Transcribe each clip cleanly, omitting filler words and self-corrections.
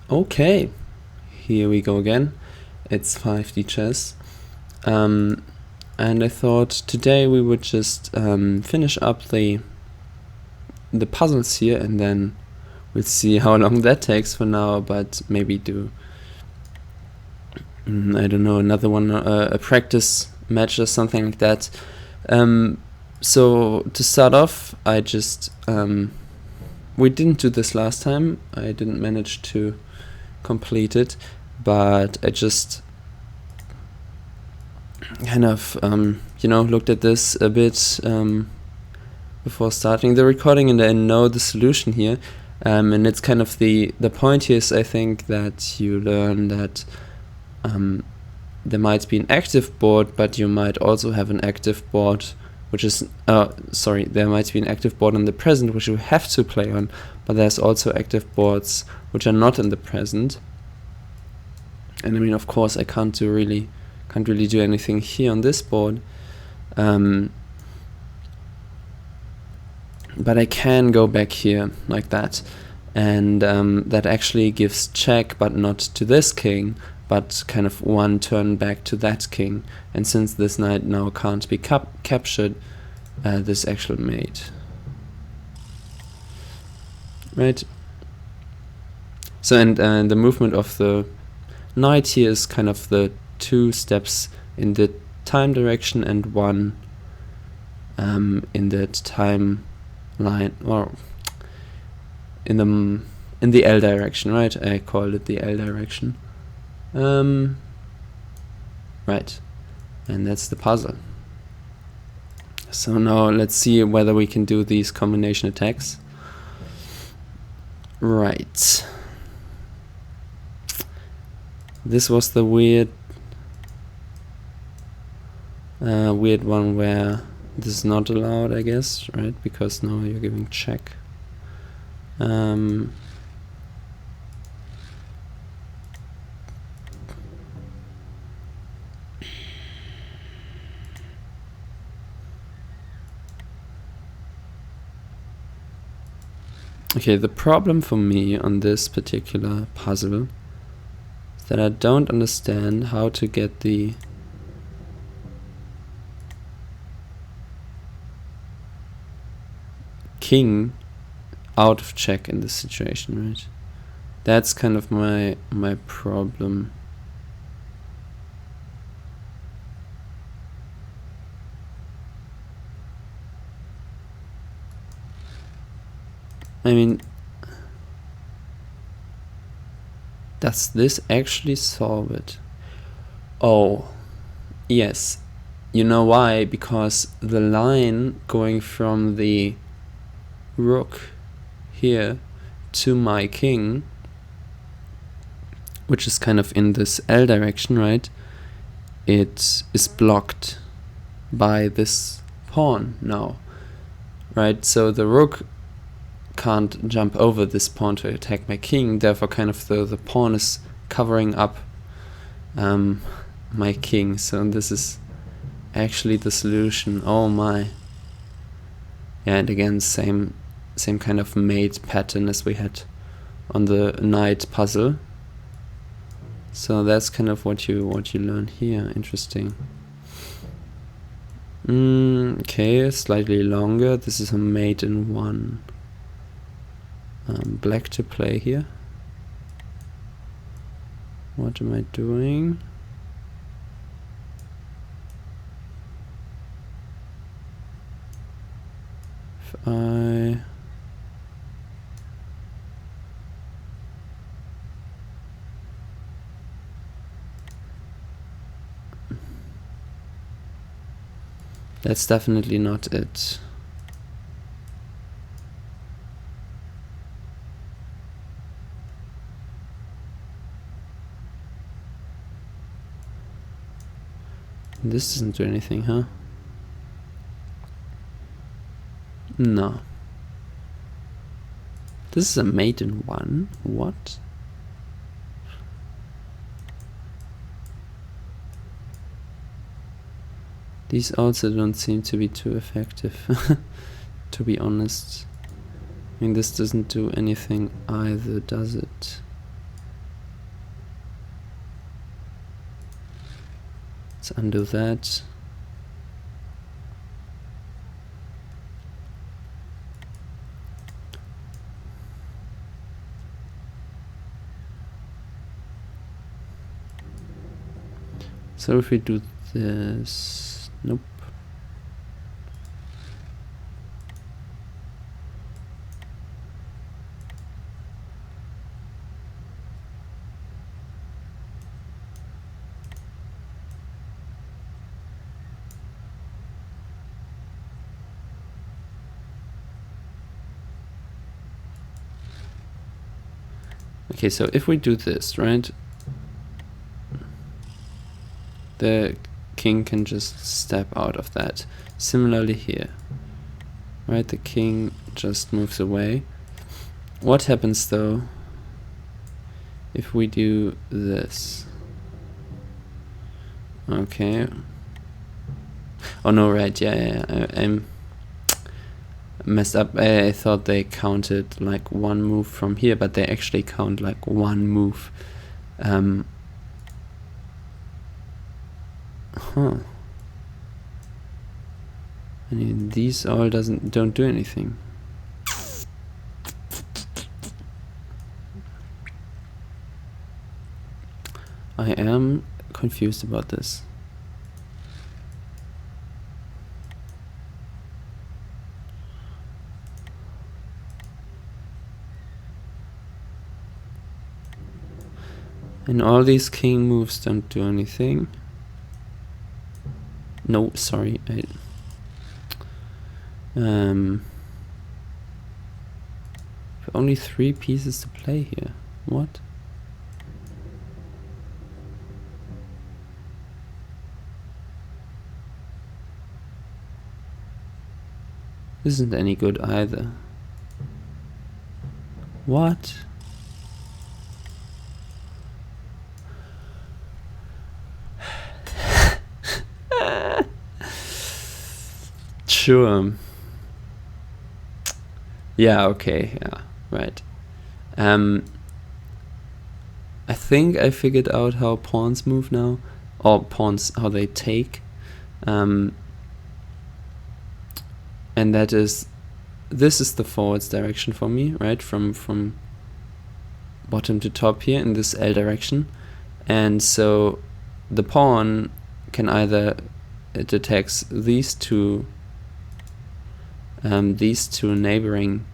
Okay, here we go again. It's 5D chess. And I thought today we would just finish up the puzzles here, and then we'll see how long that takes for now, but maybe do I don't know, another one, a practice match or something like that. So to start off, I just we didn't do this last time. I didn't manage to complete it, but I just kind of looked at this a bit before starting the recording, and I know the solution here. And it's kind of the point here is, I think, that you learn that there might be an active board, but you might also have an active board which is there might be an active board in the present which you have to play on, but there's also active boards which are not in the present. And I mean, of course, I can't really do anything here on this board, but I can go back here like that, and that actually gives check, but not to this king, but kind of one turn back to that king. And since this knight now can't be captured, this actual mate. Right. So, and the movement of the knight here is kind of the 2 steps in the time direction and 1 in the time line, or in the L direction, right? I called it the L direction. Right, and that's the puzzle. So now let's see whether we can do these combination attacks. Right. This was the weird one where this is not allowed, I guess, right? Because now you're giving check. Okay, the problem for me on this particular puzzle is that I don't understand how to get the king out of check in this situation, right? That's kind of my problem. I mean, does this actually solve it? Oh, yes. You know why? Because the line going from the rook here to my king, which is kind of in this L direction, right? It is blocked by this pawn now, right? So the rook can't jump over this pawn to attack my king, therefore kind of the pawn is covering up my king. So this is actually the solution. Oh my. Yeah, and again, same kind of mate pattern as we had on the knight puzzle. So that's kind of what you learn here. Interesting. Okay, slightly longer. This is a mate in 1. Black to play here. What am I doing? If I that's definitely not it. This doesn't do anything, huh? No. This is a mate in 1? What? These also don't seem to be too effective, to be honest. I mean, this doesn't do anything either, does it? Let's undo that. So if we do this, nope. Okay, so if we do this, right, the king can just step out of that. Similarly here, right, the king just moves away. What happens though if we do this? Okay. Oh no, right, yeah, I'm messed up. I thought they counted like one move from here, but they actually count like one move. Huh. I mean, these all don't do anything. I am confused about this. And all these king moves don't do anything. No, sorry. Only 3 pieces to play here. What? This isn't any good either. What? Sure. Yeah, okay, yeah, right. I think I figured out how pawns move now, or pawns, how they take. And that is, this is the forwards direction for me, right? From bottom to top here in this L direction. And so the pawn can either, it attacks these two neighboring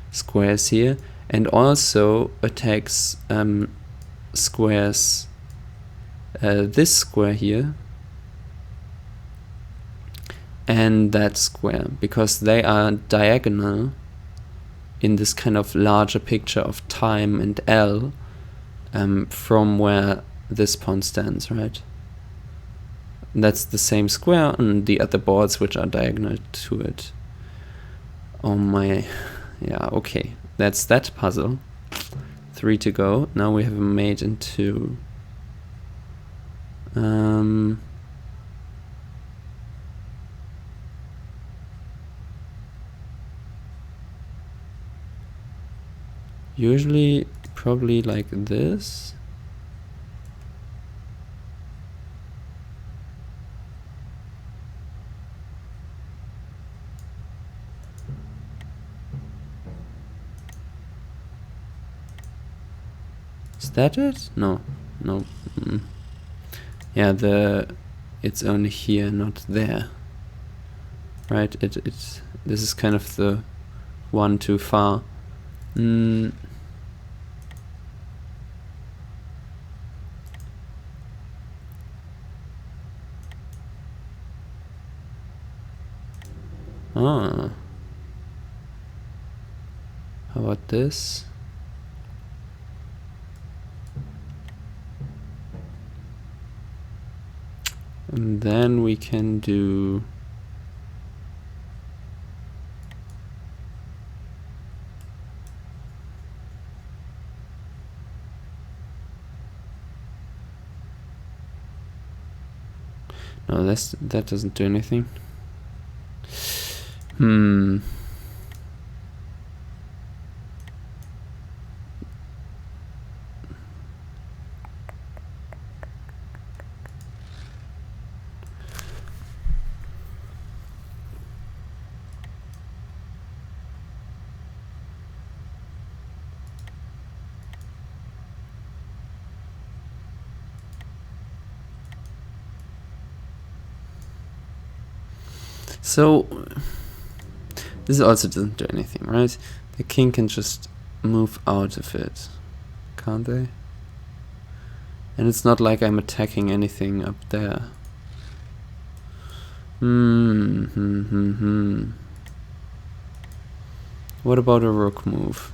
squares here, and also attacks squares, this square here and that square, because they are diagonal in this kind of larger picture of time and L, from where this pawn stands, right? And that's the same square on the other boards which are diagonal to it. Oh my, yeah, okay, that's that puzzle. 3 to go. Now we have a mate in 2. Usually probably like this. Is that it? No, no. Yeah, it's only here, not there. Right? This is kind of the one too far. Ah. How about this? And then we can do no, that doesn't do anything. So this also doesn't do anything, right? The king can just move out of it, can't they? And it's not like I'm attacking anything up there. What about a rook move?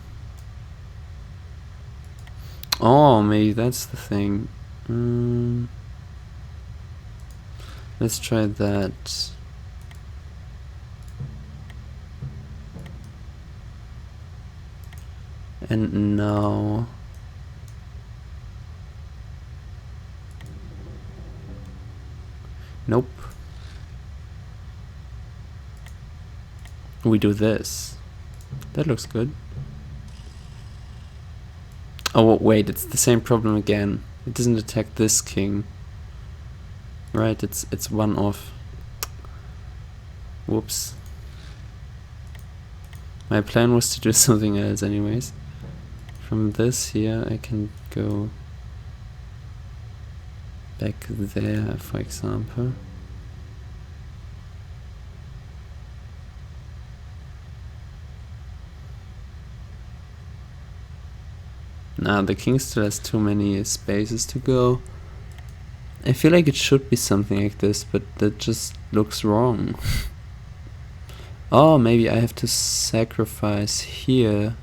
Oh, maybe that's the thing. Let's try that. And now nope. We do this. That looks good. Oh wait, it's the same problem again. It doesn't attack this king. Right, it's one off. Whoops. My plan was to do something else anyways. From this here I can go back there, for example. Nah, the king still has too many spaces to go. I feel like it should be something like this, but that just looks wrong. Oh, maybe I have to sacrifice here.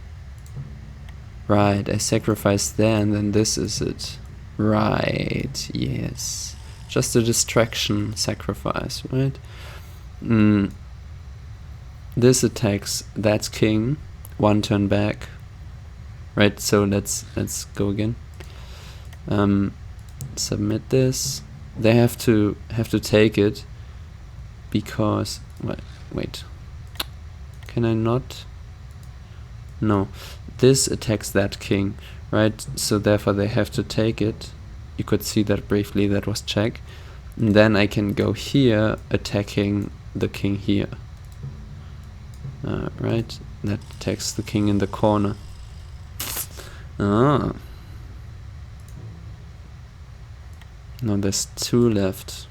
Right, I sacrifice there and then this is it. Right, yes. Just a distraction sacrifice, right? This attacks that king, one turn back. Right, so let's go again. Submit this. They have to take it because wait. Can I not? No. This attacks that king, right? So therefore they have to take it. You could see that briefly, that was check. And then I can go here attacking the king here. Right? That attacks the king in the corner. Ah. No, there's two left.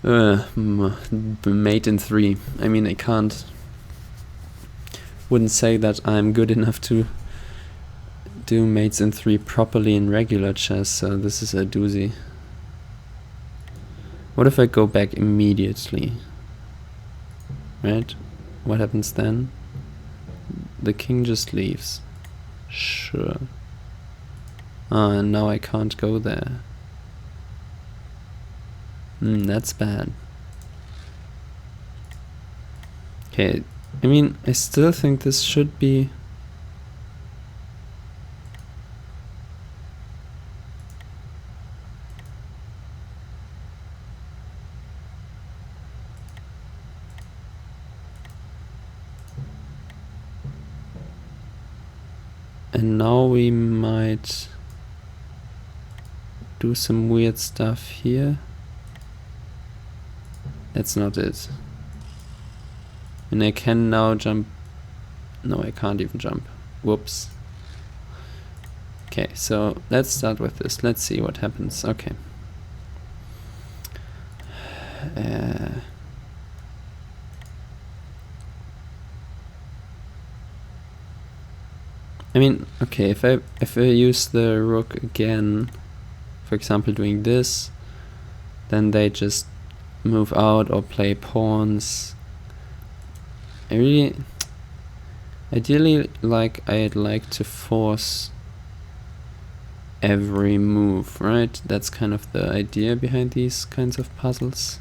Mate in 3. I mean, I wouldn't say that I'm good enough to do mates in 3 properly in regular chess, so this is a doozy. What if I go back immediately? Right? What happens then? The king just leaves. Sure. And now I can't go there. That's bad. Okay, I mean, I still think this should be... And now we might do some weird stuff here. That's not it. And I can now jump. No, I can't even jump. Whoops. Okay, so let's start with this. Let's see what happens. Okay. I mean, okay, if I use the rook again, for example doing this, then they just move out or play pawns. Ideally, I'd like to force every move, right? That's kind of the idea behind these kinds of puzzles.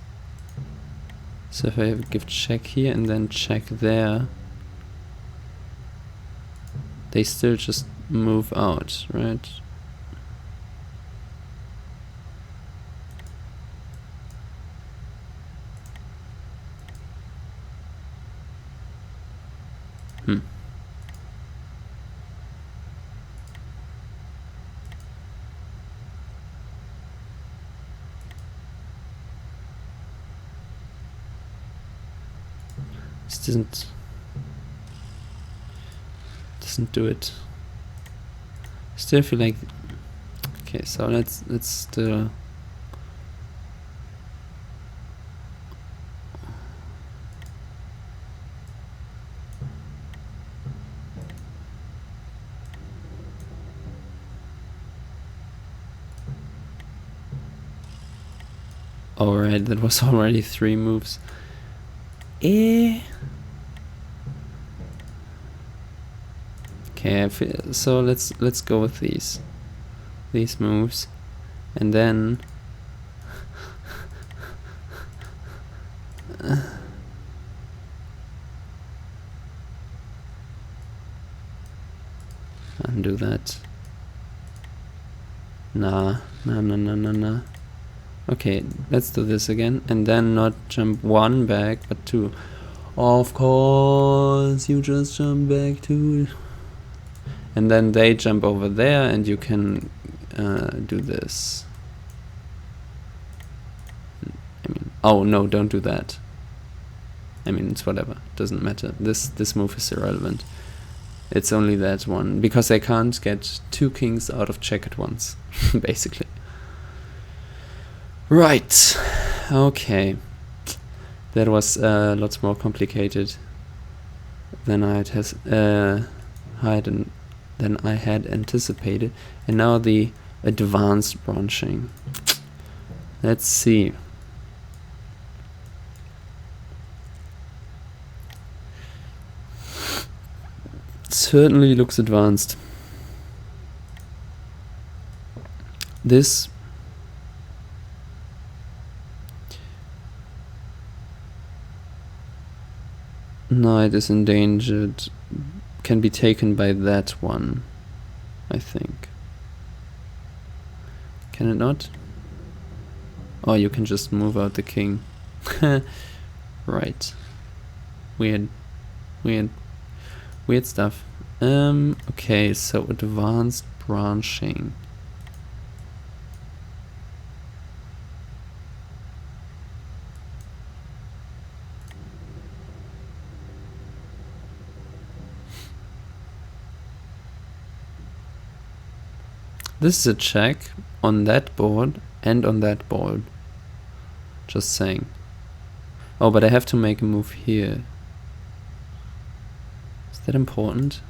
So if I give check here and then check there, they still just move out, right? This doesn't do it. Still feel like... Okay, so let's still... Alright, that was already 3 moves. Okay, so let's go with these moves, and then undo that. Nah. Okay, let's do this again, and then not jump 1 back, but 2. Of course, you just jump back 2. And then they jump over there, and you can do this. I mean, oh no, don't do that. I mean, it's whatever, doesn't matter. This move is irrelevant. It's only that one, because I can't get 2 kings out of check at once, basically. Right, okay. That was lots more complicated than I had anticipated. And now the advanced branching. Let's see. Certainly looks advanced. This knight is endangered. Can be taken by that one, I think. Can it not? Oh, you can just move out the king. Right. Weird stuff. Okay, so advanced branching. This is a check on that board and on that board. Just saying. Oh, but I have to make a move here. Is that important?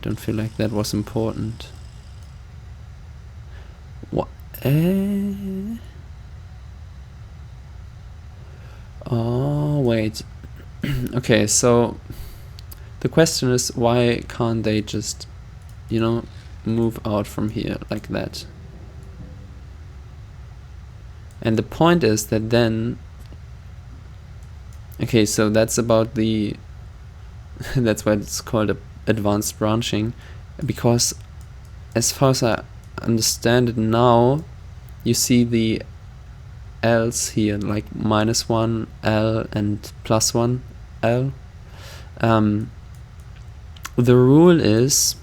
Don't feel like that was important. What? Oh, wait. Okay, so the question is, why can't they just, you know, move out from here like that? And the point is that then, okay, so that's about the that's why it's called advanced branching, because as far as I understand it now, you see the L's here, like -1 L and +1 L. The rule is,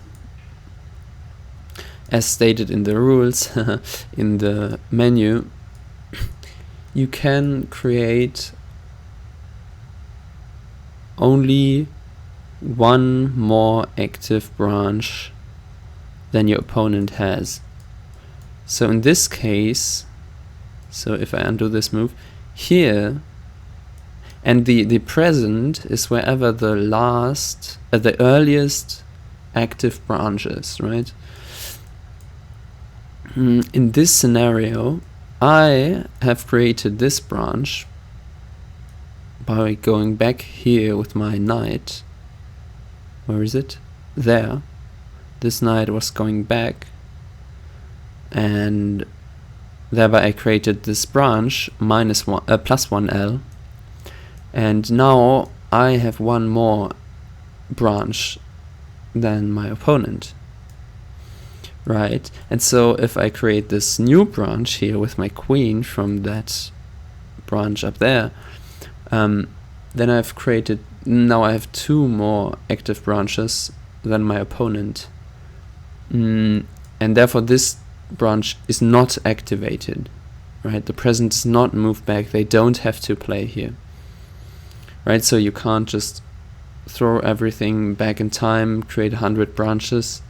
as stated in the rules in the menu, you can create only one more active branch than your opponent has. So in this case, so if I undo this move here, and the present is wherever the last, the earliest active branch is, right? In this scenario, I have created this branch by going back here with my knight. Where is it? There. This knight was going back, and thereby I created this branch +1 L. And now I have one more branch than my opponent, right? And so if I create this new branch here with my queen from that branch up there, then I've created, now I have 2 more active branches than my opponent, and therefore this branch is not activated, right? The present is not moved back. They don't have to play here. Right, so you can't just throw everything back in time, create 100 branches,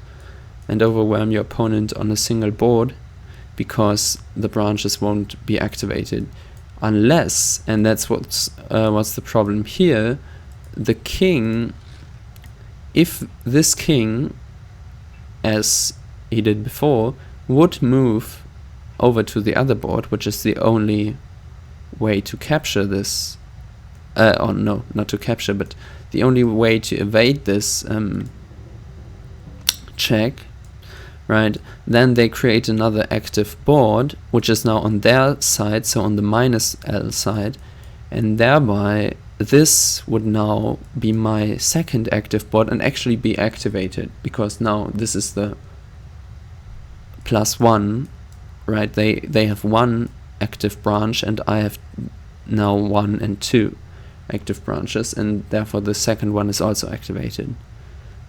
and overwhelm your opponent on a single board, because the branches won't be activated, unless, and that's what's the problem here, the king, if this king, as he did before, would move over to the other board, which is the only way to capture this, or no, not to capture, but the only way to evade this check, right? Then they create another active board, which is now on their side, so on the minus L side, and thereby this would now be my second active board and actually be activated, because now this is the +1, right? They have one active branch and I have now 1 and 2 active branches, and therefore the second one is also activated.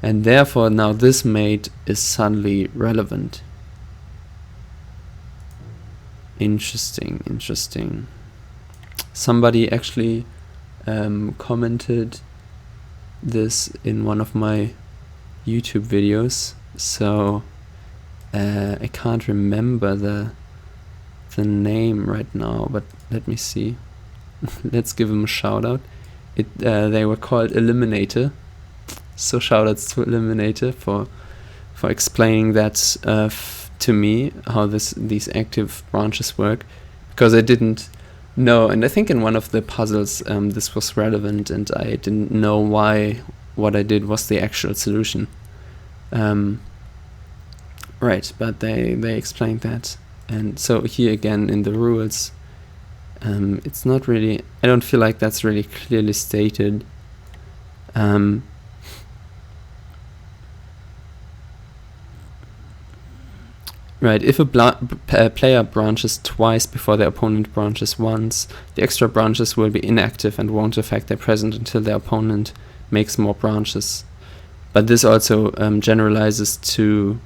And therefore now this mate is suddenly relevant. Interesting, interesting. Somebody actually commented this in one of my YouTube videos, so I can't remember the name right now, but let me see. Let's give him a shout out. They were called Eliminator, so shout outs to Eliminator for explaining that to me, how these active branches work, because I didn't know, and I think in one of the puzzles this was relevant and I didn't know why what I did was the actual solution. Right, but they explained that. And so here again in the rules, it's not really, I don't feel like that's really clearly stated. Right, if a player branches twice before their opponent branches once, the extra branches will be inactive and won't affect their present until their opponent makes more branches. But this also generalizes to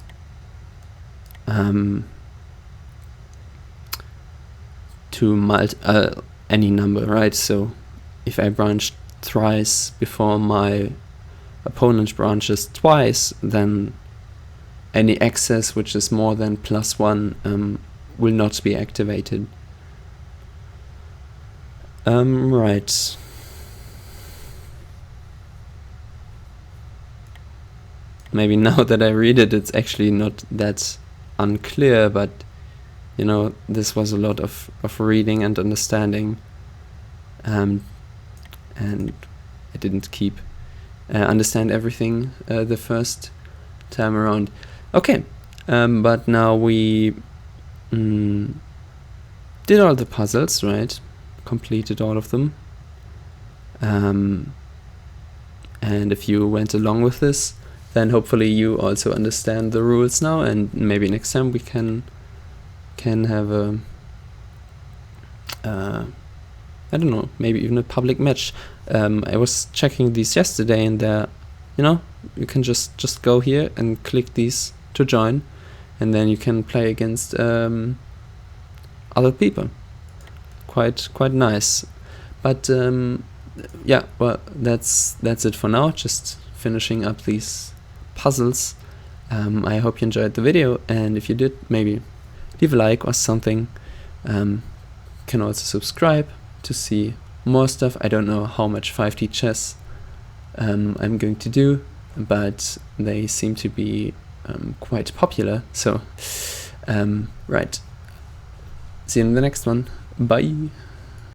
any number, right? So if I branch thrice before my opponent branches twice, then any excess which is more than +1 will not be activated. Right. Maybe now that I read it, it's actually not that unclear, but you know, this was a lot of reading and understanding, and I didn't understand everything the first time around. Okay, but now we did all the puzzles, right? Completed all of them. And if you went along with this, then hopefully you also understand the rules now, and maybe next time we can have a I don't know, maybe even a public match. I was checking these yesterday, and you know, you can just go here and click these to join, and then you can play against other people. Quite nice. But yeah, well, that's it for now. Just finishing up these puzzles. I hope you enjoyed the video, and if you did, maybe leave a like or something. Can also subscribe to see more stuff. I don't know how much 5D chess I'm going to do, but they seem to be quite popular. So right, see you in the next one. Bye.